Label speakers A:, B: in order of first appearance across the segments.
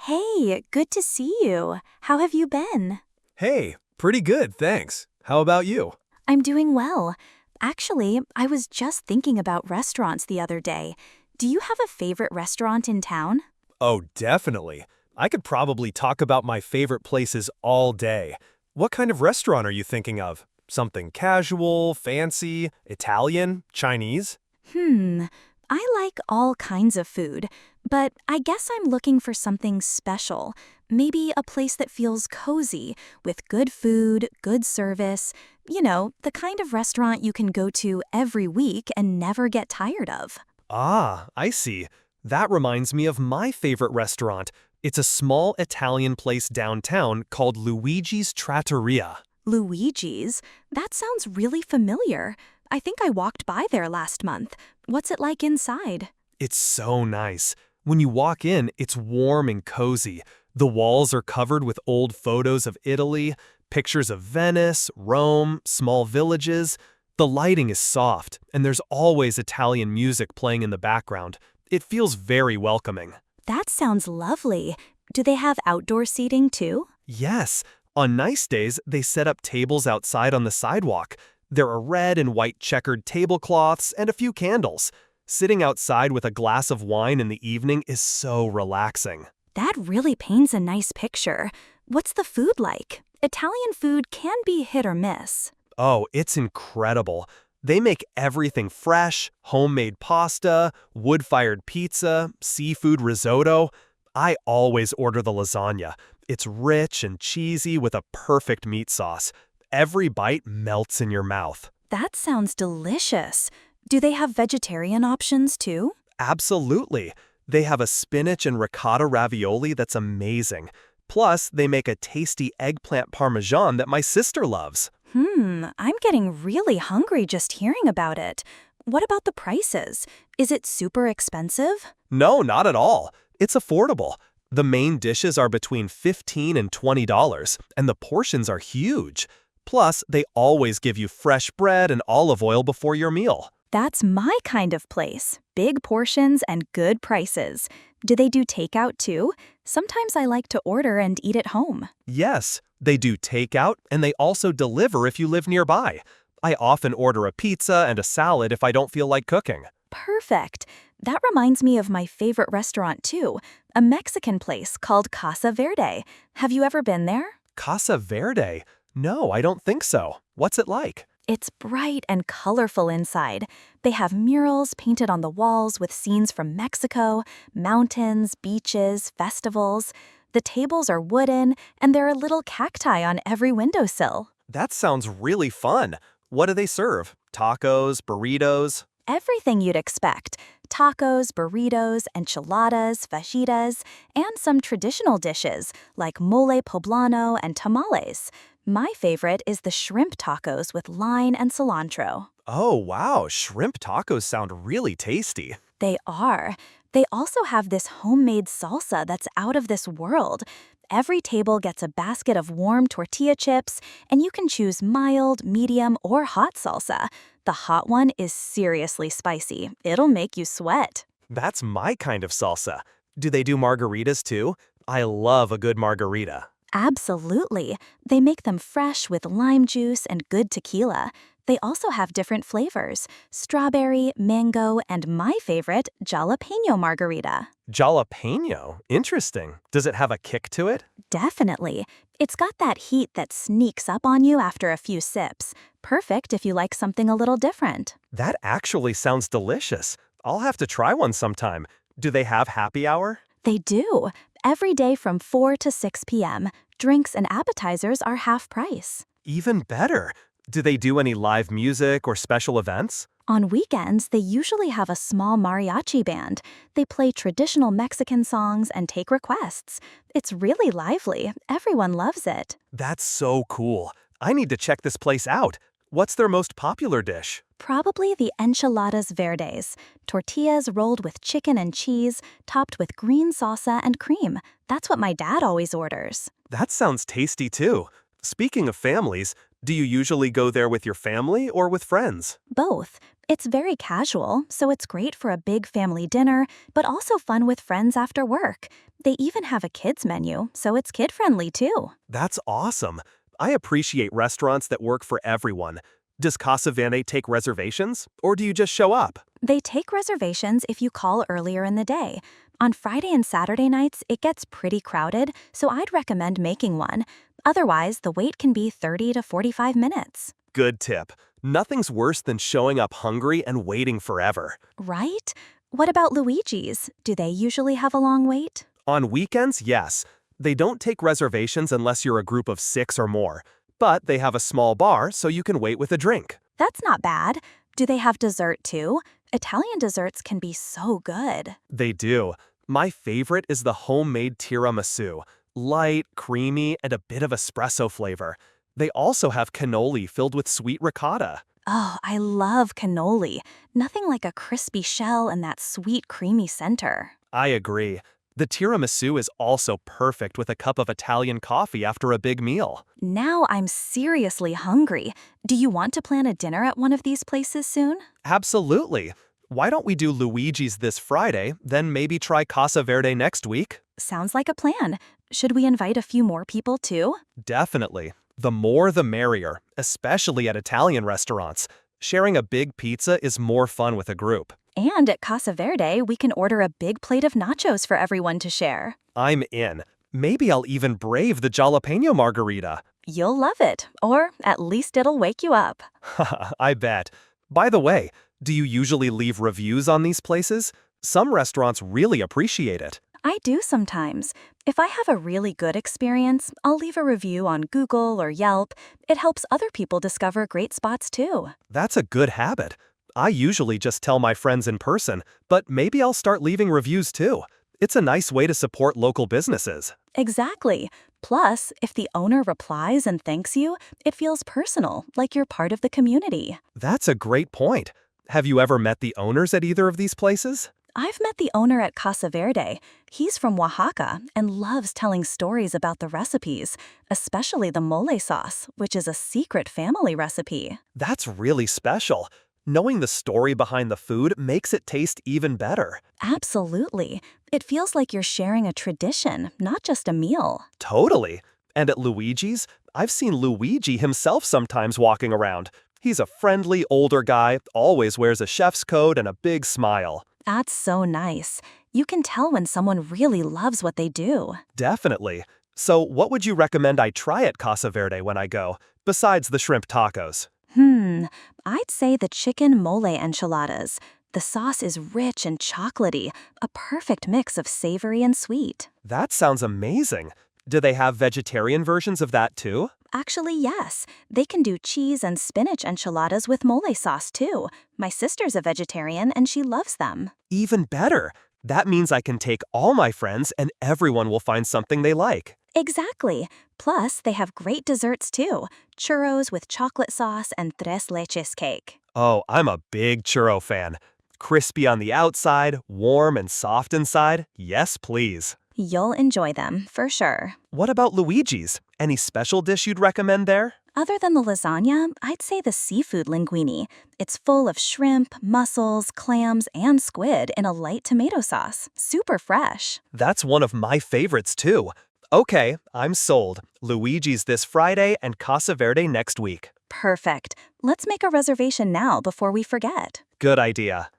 A: Hey, good to see you. How have you been?
B: Hey, pretty good, thanks. How about you?
A: I'm doing well. Actually, I was just thinking about restaurants the other day. Do you have a favorite restaurant in town?
B: Oh, definitely. I could probably talk about my favorite places all day. What kind of restaurant are you thinking of? Something casual, fancy, Italian, Chinese?
A: Hmm, I like all kinds of food, but I guess I'm looking for something special. Maybe a place that feels cozy, with good food, good service. The kind of restaurant you can go to every week and never get tired of.
B: Ah, I see. That reminds me of my favorite restaurant. It's a small Italian place downtown called Luigi's Trattoria.
A: Luigi's? That sounds really familiar. I think I walked by there last month. What's it like inside?
B: It's so nice. When you walk in, it's warm and cozy. The walls are covered with old photos of Italy, pictures of Venice, Rome, small villages. The lighting is soft, and there's always Italian music playing in the background. It feels very welcoming.
A: That sounds lovely. Do they have outdoor seating too?
B: Yes, on nice days, they set up tables outside on the sidewalk. There are red and white checkered tablecloths and a few candles. Sitting outside with a glass of wine in the evening is so relaxing.
A: That really paints a nice picture. What's the food like? Italian food can be hit or miss.
B: Oh, it's incredible. They make everything fresh, homemade pasta, wood-fired pizza, seafood risotto. I always order the lasagna. It's rich and cheesy with a perfect meat sauce. Every bite melts in your mouth.
A: That sounds delicious. Do they have vegetarian options too?
B: Absolutely. They have a spinach and ricotta ravioli that's amazing. Plus, they make a tasty eggplant parmesan that my sister loves.
A: I'm getting really hungry just hearing about it. What about the prices? Is it super expensive?
B: No, not at all. It's affordable. The main dishes are between $15 and $20, and the portions are huge. Plus, they always give you fresh bread and olive oil before your meal.
A: That's my kind of place. Big portions and good prices. Do they do takeout too? Sometimes I like to order and eat at home.
B: Yes, they do takeout, and they also deliver if you live nearby. I often order a pizza and a salad if I don't feel like cooking.
A: Perfect. That reminds me of my favorite restaurant too, a Mexican place called Casa Verde. Have you ever been there?
B: Casa Verde? No, I don't think so. What's it like?
A: It's bright and colorful inside. They have murals painted on the walls with scenes from Mexico, mountains, beaches, festivals. The tables are wooden, and there are little cacti on every windowsill.
B: That sounds really fun. What do they serve? Tacos, burritos?
A: Everything you'd expect. Tacos, burritos, enchiladas, fajitas, and some traditional dishes like mole poblano and tamales. My favorite is the shrimp tacos with lime and cilantro.
B: Oh, wow, shrimp tacos sound really tasty.
A: They are. They also have this homemade salsa that's out of this world. Every table gets a basket of warm tortilla chips, and you can choose mild, medium, or hot salsa. The hot one is seriously spicy. It'll make you sweat.
B: That's my kind of salsa. Do they do margaritas too? I love a good margarita.
A: Absolutely. They make them fresh with lime juice and good tequila. They also have different flavors: strawberry, mango, and my favorite, jalapeno margarita.
B: Jalapeno? Interesting. Does it have a kick to it?
A: Definitely. It's got that heat that sneaks up on you after a few sips. Perfect if you like something a little different.
B: That actually sounds delicious. I'll have to try one sometime. Do they have happy hour?
A: They do. Every day from 4 to 6 p.m., drinks and appetizers are half price.
B: Even better. Do they do any live music or special events?
A: On weekends, they usually have a small mariachi band. They play traditional Mexican songs and take requests. It's really lively. Everyone loves it.
B: That's so cool. I need to check this place out. What's their most popular dish?
A: Probably the enchiladas verdes, tortillas rolled with chicken and cheese, topped with green salsa and cream. That's what my dad always orders.
B: That sounds tasty too. Speaking of families, do you usually go there with your family or with friends?
A: Both. It's very casual, so it's great for a big family dinner, but also fun with friends after work. They even have a kids menu, so it's kid-friendly too.
B: That's awesome. I appreciate restaurants that work for everyone. Does Casa Verde take reservations, or do you just show up?
A: They take reservations if you call earlier in the day. On Friday and Saturday nights, it gets pretty crowded, so I'd recommend making one. Otherwise, the wait can be 30 to 45 minutes.
B: Good tip. Nothing's worse than showing up hungry and waiting forever.
A: Right? What about Luigi's? Do they usually have a long wait?
B: On weekends, yes. They don't take reservations unless you're a group of 6 or more. But they have a small bar so you can wait with a drink.
A: That's not bad. Do they have dessert too? Italian desserts can be so good.
B: They do. My favorite is the homemade tiramisu. Light, creamy, and a bit of espresso flavor. They also have cannoli filled with sweet ricotta.
A: Oh, I love cannoli. Nothing like a crispy shell and that sweet, creamy center.
B: I agree. The tiramisu is also perfect with a cup of Italian coffee after a big meal.
A: Now I'm seriously hungry. Do you want to plan a dinner at one of these places soon?
B: Absolutely. Why don't we do Luigi's this Friday, then maybe try Casa Verde next week?
A: Sounds like a plan. Should we invite a few more people too?
B: Definitely. The more the merrier, especially at Italian restaurants. Sharing a big pizza is more fun with a group.
A: And at Casa Verde, we can order a big plate of nachos for everyone to share.
B: I'm in. Maybe I'll even brave the jalapeno margarita.
A: You'll love it, or at least it'll wake you up.
B: Haha, I bet. By the way, do you usually leave reviews on these places? Some restaurants really appreciate it.
A: I do sometimes. If I have a really good experience, I'll leave a review on Google or Yelp. It helps other people discover great spots too.
B: That's a good habit. I usually just tell my friends in person, but maybe I'll start leaving reviews too. It's a nice way to support local businesses.
A: Exactly. Plus, if the owner replies and thanks you, it feels personal, like you're part of the community.
B: That's a great point. Have you ever met the owners at either of these places?
A: I've met the owner at Casa Verde. He's from Oaxaca and loves telling stories about the recipes, especially the mole sauce, which is a secret family recipe.
B: That's really special. Knowing the story behind the food makes it taste even better.
A: Absolutely. It feels like you're sharing a tradition, not just a meal.
B: Totally. And at Luigi's, I've seen Luigi himself sometimes walking around. He's a friendly, older guy, always wears a chef's coat and a big smile.
A: That's so nice. You can tell when someone really loves what they do.
B: Definitely. So what would you recommend I try at Casa Verde when I go, besides the shrimp tacos?
A: I'd say the chicken mole enchiladas. The sauce is rich and chocolatey, a perfect mix of savory and sweet.
B: That sounds amazing. Do they have vegetarian versions of that too?
A: Actually, yes. They can do cheese and spinach enchiladas with mole sauce too. My sister's a vegetarian and she loves them.
B: Even better. That means I can take all my friends and everyone will find something they like.
A: Exactly. Plus, they have great desserts too. Churros with chocolate sauce and tres leches cake.
B: Oh, I'm a big churro fan. Crispy on the outside, warm and soft inside. Yes, please.
A: You'll enjoy them, for sure.
B: What about Luigi's? Any special dish you'd recommend there?
A: Other than the lasagna, I'd say the seafood linguine. It's full of shrimp, mussels, clams, and squid in a light tomato sauce. Super fresh.
B: That's one of my favorites too. Okay, I'm sold. Luigi's this Friday and Casa Verde next week.
A: Perfect. Let's make a reservation now before we forget.
B: Good idea.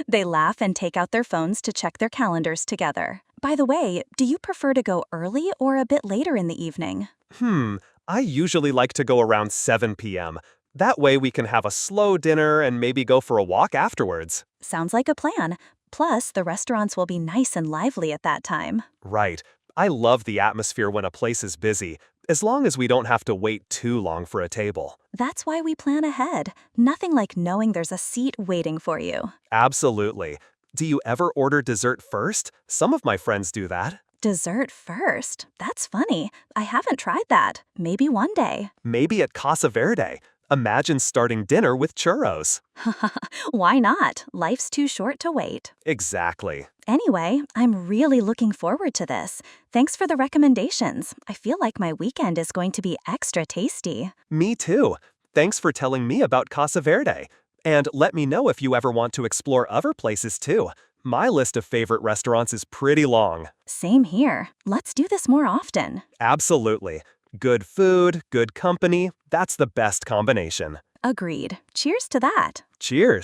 A: They laugh and take out their phones to check their calendars together. By the way, do you prefer to go early or a bit later in the evening?
B: I usually like to go around 7 p.m. That way we can have a slow dinner and maybe go for a walk afterwards.
A: Sounds like a plan. Plus, the restaurants will be nice and lively at that time.
B: Right. I love the atmosphere when a place is busy, as long as we don't have to wait too long for a table.
A: That's why we plan ahead. Nothing like knowing there's a seat waiting for you.
B: Absolutely. Do you ever order dessert first? Some of my friends do that.
A: Dessert first? That's funny. I haven't tried that. Maybe one day.
B: Maybe at Casa Verde. Imagine starting dinner with churros.
A: Why not? Life's too short to wait.
B: Exactly.
A: Anyway, I'm really looking forward to this. Thanks for the recommendations. I feel like my weekend is going to be extra tasty.
B: Me too. Thanks for telling me about Casa Verde. And let me know if you ever want to explore other places too. My list of favorite restaurants is pretty long.
A: Same here. Let's do this more often.
B: Absolutely. Good food, good company, that's the best combination.
A: Agreed. Cheers to that.
B: Cheers.